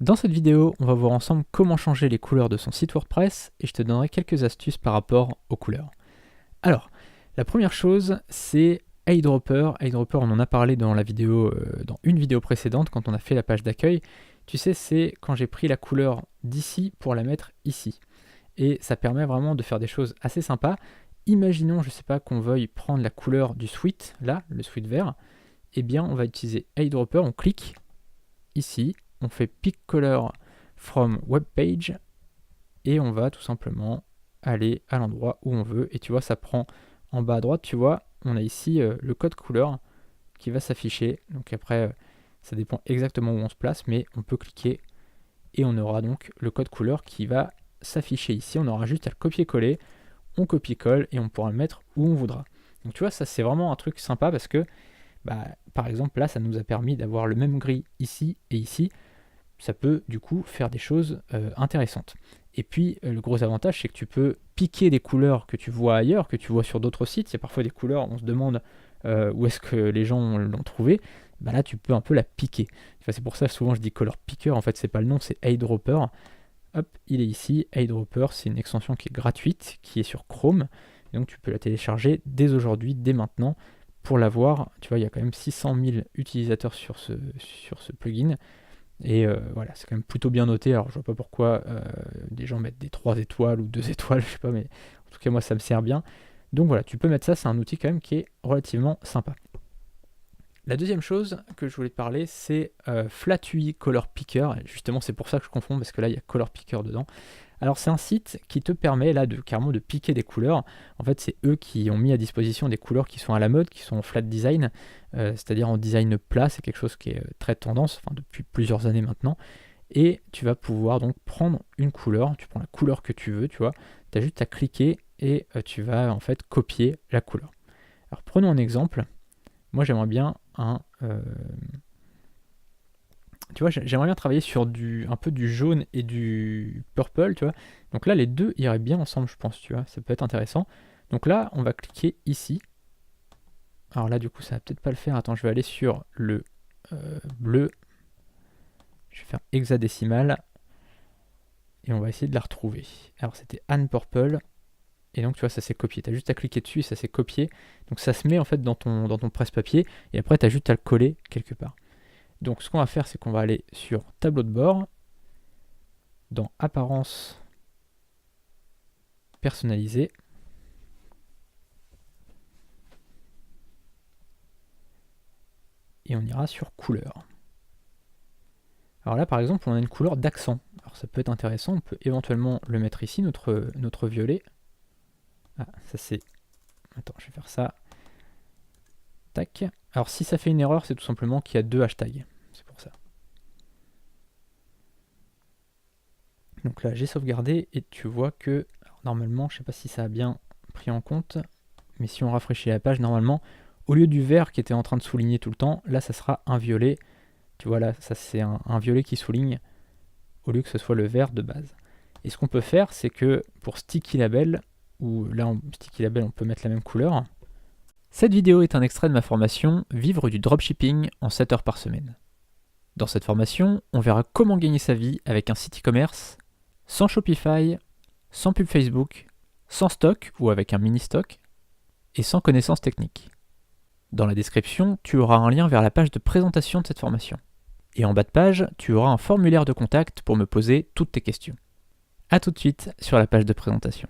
Dans cette vidéo, on va voir ensemble comment changer les couleurs de son site WordPress et je te donnerai quelques astuces par rapport aux couleurs. Alors, la première chose, c'est Eyedropper. Eyedropper, on en a parlé dans dans une vidéo précédente quand on a fait la page d'accueil. Tu sais, c'est quand j'ai pris la couleur d'ici pour la mettre ici. Et ça permet vraiment de faire des choses assez sympas. Imaginons, je ne sais pas, qu'on veuille prendre la couleur du sweat, là, le sweat vert. Eh bien, on va utiliser Eyedropper, on clique ici, on fait Pick Color from Web Page et on va tout simplement aller à l'endroit où on veut. Et tu vois, ça prend en bas à droite, tu vois, on a ici le code couleur qui va s'afficher. Donc après, ça dépend exactement où on se place, mais on peut cliquer et on aura donc le code couleur qui va s'afficher ici. On aura juste à le copier-coller, on copie-colle et on pourra le mettre où on voudra. Donc tu vois, ça c'est vraiment un truc sympa parce que, par exemple, là, ça nous a permis d'avoir le même gris ici et ici. Ça peut du coup faire des choses intéressantes. Et puis le gros avantage, c'est que tu peux piquer des couleurs que tu vois ailleurs, que tu vois sur d'autres sites. Il y a parfois des couleurs, on se demande où est-ce que les gens l'ont trouvé. Là, tu peux un peu la piquer. Enfin, c'est pour ça souvent je dis Color Picker. En fait, c'est pas le nom, c'est Eyedropper. Hop, il est ici. Eyedropper, c'est une extension qui est gratuite, qui est sur Chrome. Et donc tu peux la télécharger dès aujourd'hui, dès maintenant, pour l'avoir. Tu vois, il y a quand même 600 000 utilisateurs sur ce plugin. Et voilà, c'est quand même plutôt bien noté. Alors je vois pas pourquoi des gens mettent des 3 étoiles ou 2 étoiles, je sais pas, mais en tout cas moi ça me sert bien. Donc voilà, tu peux mettre ça, c'est un outil quand même qui est relativement sympa. La deuxième chose que je voulais te parler, c'est Flatui Color Picker. Et justement, c'est pour ça que je confonds, parce que là il y a Color Picker dedans. Alors c'est un site qui te permet là carrément de piquer des couleurs. En fait, c'est eux qui ont mis à disposition des couleurs qui sont à la mode, qui sont en flat design, c'est-à-dire en design plat. C'est quelque chose qui est très tendance, enfin depuis plusieurs années maintenant. Et tu vas pouvoir donc prendre une couleur, tu prends la couleur que tu veux, tu vois, tu as juste à cliquer et tu vas en fait copier la couleur. Alors prenons un exemple. Moi j'aimerais bien tu vois, j'aimerais bien travailler sur un peu du jaune et du purple, tu vois. Donc là, les deux iraient bien ensemble, je pense, tu vois. Ça peut être intéressant. Donc là, on va cliquer ici. Alors là, du coup, ça va peut-être pas le faire. Attends, je vais aller sur le bleu. Je vais faire hexadécimal. Et on va essayer de la retrouver. Alors, c'était Anne Purple. Et donc, tu vois, ça s'est copié. Tu as juste à cliquer dessus et ça s'est copié. Donc, ça se met en fait dans ton presse-papier. Et après, tu as juste à le coller quelque part. Donc ce qu'on va faire, c'est qu'on va aller sur tableau de bord, dans apparence personnalisée, et on ira sur couleur. Alors là par exemple on a une couleur d'accent, alors ça peut être intéressant, on peut éventuellement le mettre ici, notre violet. Ah ça c'est... Attends, je vais faire ça. Tac. Alors si ça fait une erreur, c'est tout simplement qu'il y a deux hashtags, c'est pour ça. Donc là j'ai sauvegardé et tu vois que, alors, normalement, je ne sais pas si ça a bien pris en compte, mais si on rafraîchit la page, normalement, au lieu du vert qui était en train de souligner tout le temps, là ça sera un violet. Tu vois là, ça c'est un violet qui souligne au lieu que ce soit le vert de base. Et ce qu'on peut faire, c'est que pour Sticky Label, où là Sticky Label on peut mettre la même couleur. Cette vidéo est un extrait de ma formation Vivre du dropshipping en 7 heures par semaine. Dans cette formation, on verra comment gagner sa vie avec un site e-commerce sans Shopify, sans pub Facebook, sans stock ou avec un mini stock, et sans connaissances techniques. Dans la description, tu auras un lien vers la page de présentation de cette formation. Et en bas de page, tu auras un formulaire de contact pour me poser toutes tes questions. A tout de suite sur la page de présentation.